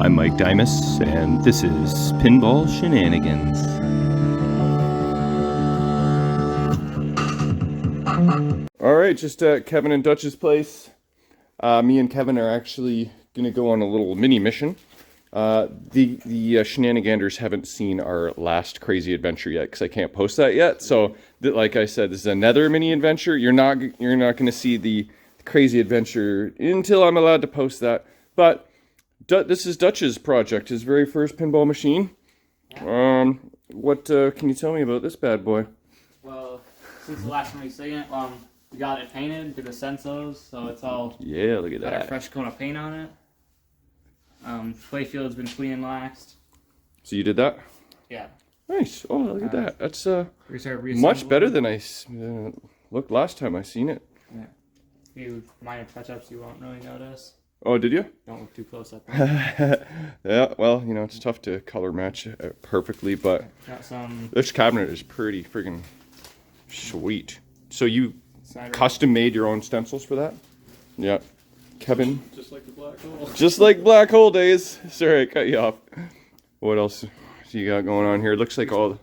I'm Mike Dimas, and this is Pinball Shenanigans. Alright, just at Kevin and Dutch's place. Me and Kevin are actually going to go on a little mini mission. The Shenaniganders haven't seen our last crazy adventure yet, because I can't post that yet. So, like I said, this is another mini adventure. You're not going to see the crazy adventure until I'm allowed to post that. But this is Dutch's project, his very first pinball machine. Yeah. What can you tell me about this bad boy? Well, since the last time we seen it, we got it painted, did the sensos, so it's all look at got that. a fresh coat of paint on it. Playfield's been clean and waxed. So you did that? Yeah. Nice. Oh, look at that. That's we much better than I looked last time I seen it. Yeah. A few minor touch-ups you won't really notice. Oh, did you? Don't look too close up. Yeah, well, you know, it's tough to color match perfectly, but this cabinet is pretty friggin' sweet. So you custom made your own stencils for that? Yeah. Kevin? Just like the black hole. Just like black hole days. Sorry, I cut you off. What else do you got going on here? It looks like all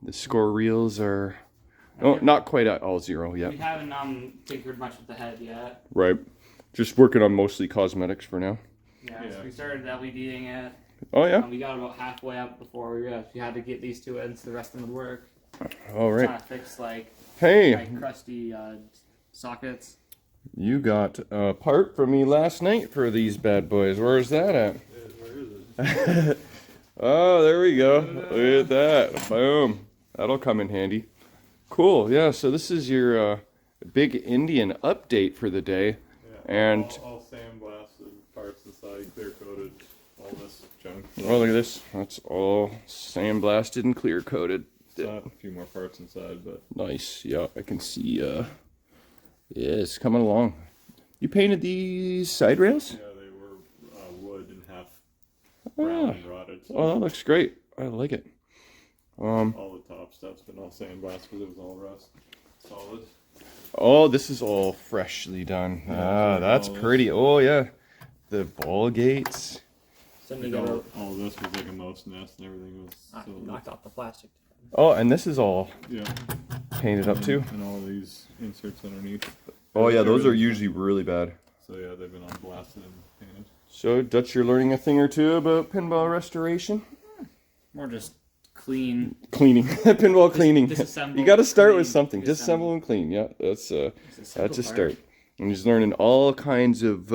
the score reels are... Oh, not quite at all zero yet. We haven't tinkered much with the head yet. Right. Just working on mostly cosmetics for now. Yeah, so we started LEDing it. Oh, yeah? We got about halfway up before we realized we had to get these two ends, the rest of them would work. All right. Trying to fix, like crusty sockets. You got a part from me last night for these bad boys. Where's that at? Where is it? Oh, there we go. Look at that. Boom. That'll come in handy. Cool. Yeah, so this is your big Indian update for the day. And all sandblasted, parts inside, clear coated, all this junk. Oh, look at this. That's all sandblasted and clear coated. A few more parts inside, but nice. Yeah, I can see. Yeah, it's coming along. You painted these side rails? Yeah, they were wood and half brown and rotted. So oh, that looks great. I like it. all the top stuff's been all sandblasted because it was all rust. Solid. Oh, this is all freshly done. Yeah, that's pretty. Oh, yeah. The ball gates. All of this was like a mouse nest and everything was knocked off the plastic. Oh, and this is all painted up too. And all these inserts underneath. Oh, yeah, those are usually really bad. So, yeah, they've been on blasted and painted. So, Dutch, you're learning a thing or two about pinball restoration? More just cleaning. Pinball cleaning. You got to start with something. Disassemble and clean. Yeah, that's a start. And he's learning all kinds of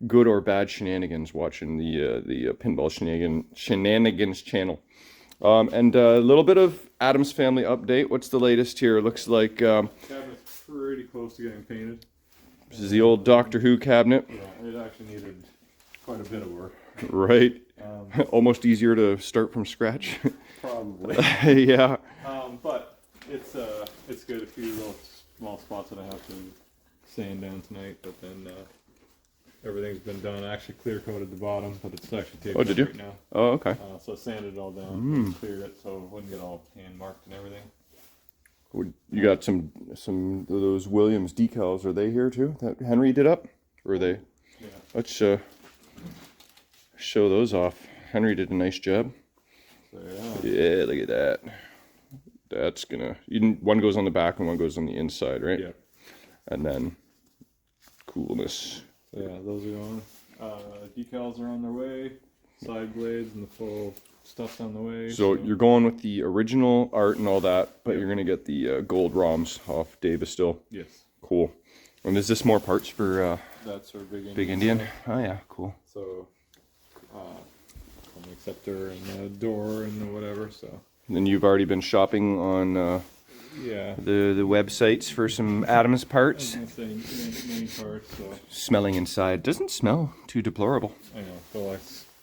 good or bad shenanigans watching the Pinball Shenanigans channel. And a little bit of Baddams Family update. What's the latest here? It looks like cabinet's pretty close to getting painted. This is the old Doctor Who cabinet. Yeah, it actually needed quite a bit of work. Right. Almost easier to start from scratch. Probably. Yeah. But it's good. A few little small spots that I have to sand down tonight, but then everything's been done. I actually clear coated the bottom, but it's actually taken did you? right now. Oh, okay. So I sanded it all down, cleared it so it wouldn't get all hand marked and everything. You got some of those Williams decals. Are they here too? That Henry did up, or are they? Yeah. Let's show those off. Henry did a nice job. So, yeah, look at that. That's gonna. One goes on the back and one goes on the inside, right? Yeah. And then coolness. So, yeah, those are on. Decals are on their way. Side blades and the full stuff's on the way. So you're going with the original art and all that, but you're gonna get the gold ROMs off Davis still. Yes. Cool. And is this more parts for that's our Big Indian? Oh yeah, cool. So an acceptor and a door and whatever. So. And then you've already been shopping on the websites for some Baddams parts. I was gonna say many parts. So. Smelling inside doesn't smell too deplorable. I know. So I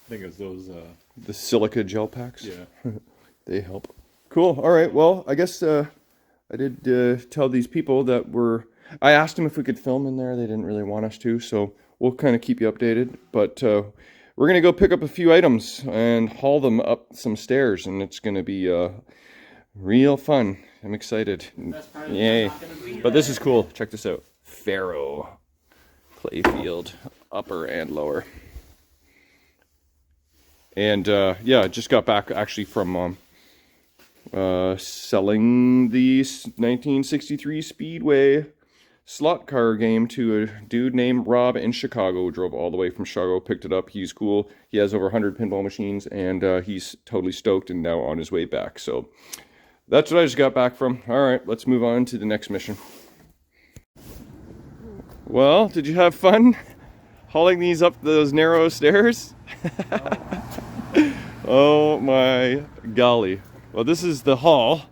think it's those. The silica gel packs. Yeah. They help. Cool. All right. Well, I guess I did tell these people that I asked them if we could film in there. They didn't really want us to, so we'll kind of keep you updated. But we're going to go pick up a few items and haul them up some stairs, and it's going to be real fun. I'm excited. Yay. But this is cool. Check this out. Faro playfield, upper and lower. And yeah, I just got back actually from selling the 1963 Speedway slot car game to a dude named Rob in Chicago. Drove all the way from Chicago, picked it up. He's cool. He has over 100 pinball machines, and he's totally stoked and now on his way back. So that's what I just got back from. All right, let's move on to the next mission. Well, did you have fun hauling these up those narrow stairs? Oh my golly. Well, this is the hall,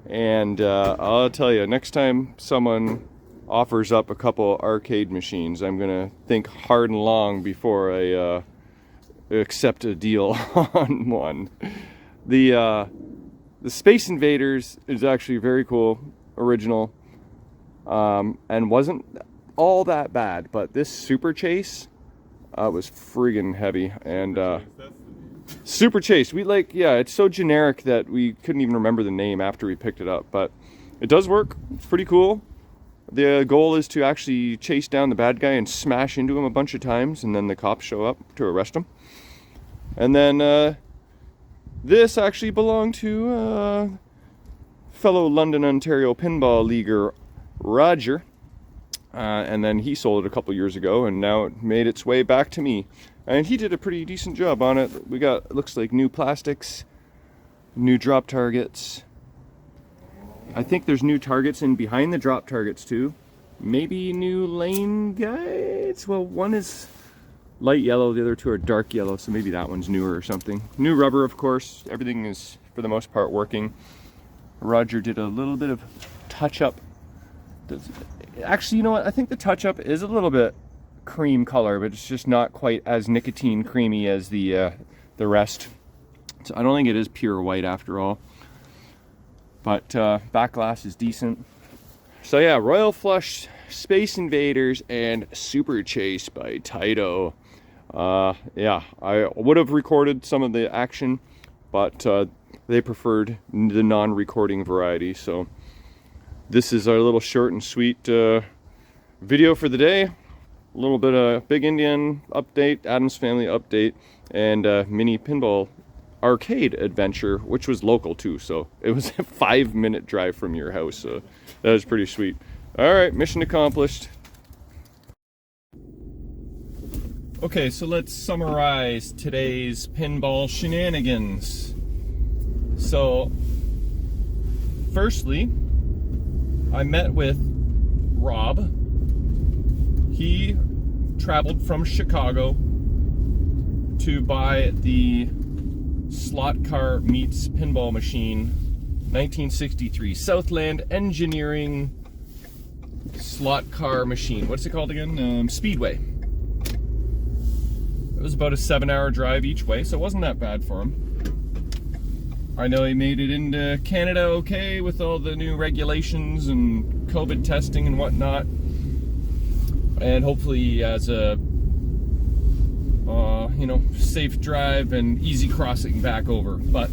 and I'll tell you, next time someone offers up a couple arcade machines, I'm gonna think hard and long before I accept a deal on one. The Space Invaders is actually very cool, original, and wasn't all that bad, but this Super Chase was friggin' heavy. And Super Chase, yeah, it's so generic that we couldn't even remember the name after we picked it up, but it does work. It's pretty cool. The goal is to actually chase down the bad guy and smash into him a bunch of times, and then the cops show up to arrest him. And then this actually belonged to fellow London, Ontario pinball leaguer Roger. And then he sold it a couple years ago, and now it made its way back to me. And he did a pretty decent job on it. We got, looks like, new plastics, new drop targets. I think there's new targets in behind the drop targets too. Maybe new lane guides. Well, one is light yellow, the other two are dark yellow, so maybe that one's newer or something. New rubber, of course. Everything is, for the most part, working. Roger did a little bit of touch-up. Actually, you know what? I think the touch-up is a little bit cream color, but it's just not quite as nicotine creamy as the rest. So I don't think it is pure white after all. But back glass is decent. So yeah, Royal Flush, Space Invaders, and Super Chase by Taito. Yeah, I would have recorded some of the action, but they preferred the non-recording variety. So this is our little short and sweet video for the day. A little bit of Big Indian update, Baddams Family update, and mini pinball arcade adventure, which was local too. So it was a 5-minute drive from your house. So that was pretty sweet. All right, mission accomplished. Okay, so let's summarize today's pinball shenanigans. So, firstly, I met with Rob. He traveled from Chicago to buy the slot car meets pinball machine 1963 Southland Engineering slot car machine. What's it called again? Speedway. It was about a 7-hour drive each way, so it wasn't that bad for him. I know he made it into Canada okay with all the new regulations and COVID testing and whatnot. And hopefully he has a you know, safe drive and easy crossing back over. But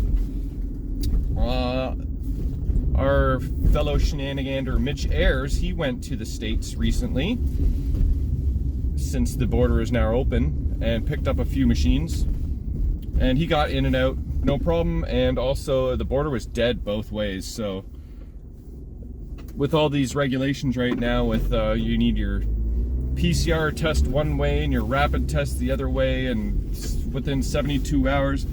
our fellow Shenanigander Mitch Ayers, he went to the States recently, since the border is now open, and picked up a few machines, and he got in and out no problem. And also the border was dead both ways, so with all these regulations right now, with you need your PCR test one way and your rapid test the other way, and within 72 hours,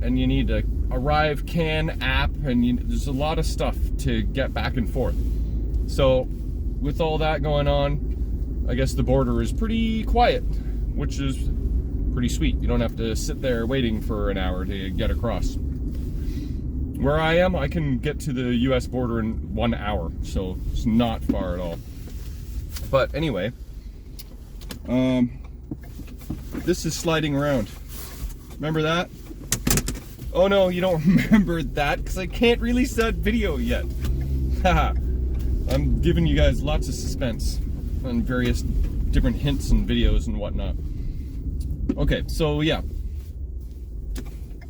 and you need a Arrive Can app, and there's a lot of stuff to get back and forth. So with all that going on, I guess the border is pretty quiet, which is pretty sweet. You don't have to sit there waiting for an hour to get across. Where I am, I can get to the US border in 1 hour, so it's not far at all. But anyway, this is sliding around. Remember that? Oh no, you don't remember that, because I can't release that video yet. Haha. I'm giving you guys lots of suspense on various different hints and videos and whatnot. Okay, so yeah.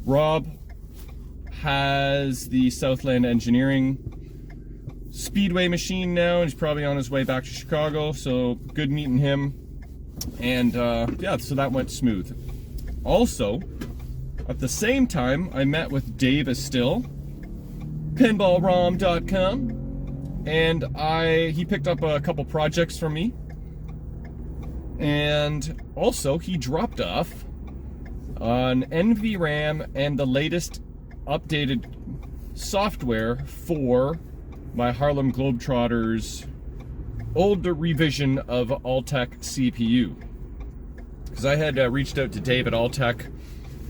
Rob has the Southland Engineering Speedway machine now, and he's probably on his way back to Chicago, so good meeting him. And yeah, so that went smooth. Also, At the same time, I met with Dave Estill, pinballrom.com, and he picked up a couple projects from me. And also, he dropped off an NVRAM and the latest updated software for my Harlem Globetrotters older revision of Alltech CPU. Because I had reached out to Dave at Alltech.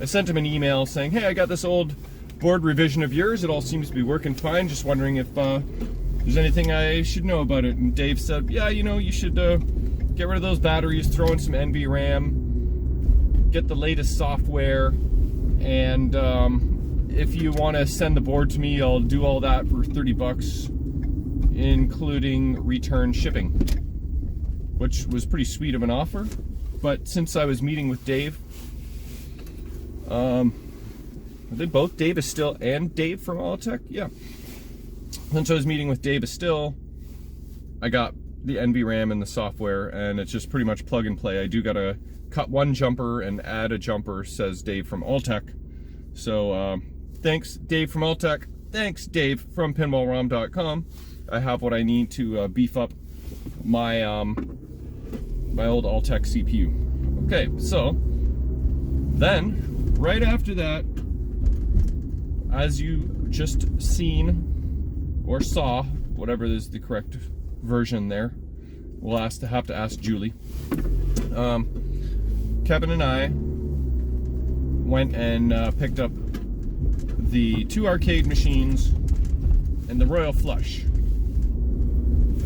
I sent him an email saying, hey, I got this old board revision of yours. It all seems to be working fine. Just wondering if there's anything I should know about it. And Dave said, yeah, you know, you should get rid of those batteries, throw in some NVRAM, get the latest software, and if you want to send the board to me, I'll do all that for 30 bucks, including return shipping, which was pretty sweet of an offer. But since I was meeting with Dave, are they both Dave Estill and Dave from Alltech? Yeah. Since I was meeting with Dave Estill, I got the NVRAM and the software, and it's just pretty much plug and play. I do gotta cut one jumper and add a jumper, says Dave from Alltech. So thanks Dave from Alltech, thanks Dave from pinballrom.com. I have what I need to beef up my my old Alltech CPU. Okay, so then right after that, as you just seen or saw, whatever is the correct version there, we'll have to ask Julie. Kevin and I went and picked up the 2 arcade machines and the Royal Flush.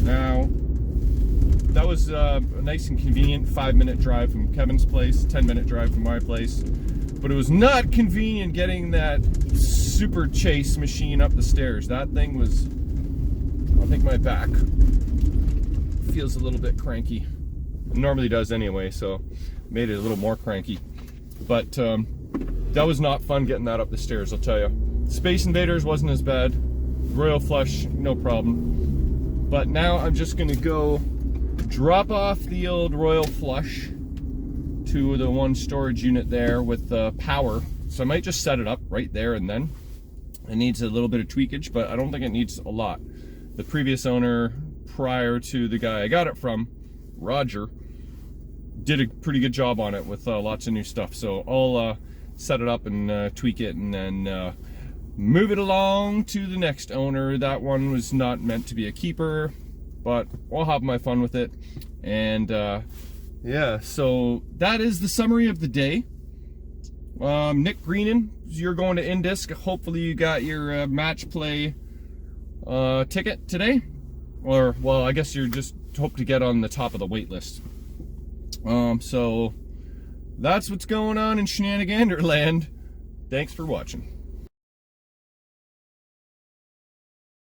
Now, that was a nice and convenient 5-minute drive from Kevin's place, 10-minute drive from my place. But it was not convenient getting that Super Chase machine up the stairs. That thing was, I think my back feels a little bit cranky. It normally does anyway, so made it a little more cranky. But that was not fun getting that up the stairs, I'll tell you. Space Invaders wasn't as bad. Royal Flush, no problem. But now I'm just gonna go drop off the old Royal Flush to the one storage unit there with power. So I might just set it up right there and then. It needs a little bit of tweakage, but I don't think it needs a lot. The previous owner, prior to the guy I got it from, Roger, did a pretty good job on it with lots of new stuff. So I'll set it up and tweak it and then move it along to the next owner. That one was not meant to be a keeper, but I'll have my fun with it. And yeah, so that is the summary of the day. Nick Greenan, you're going to Indisc. Hopefully you got your match play ticket today. Or, well, I guess you're just hope to get on the top of the wait list. So that's what's going on in Shenanigander land. Thanks for watching.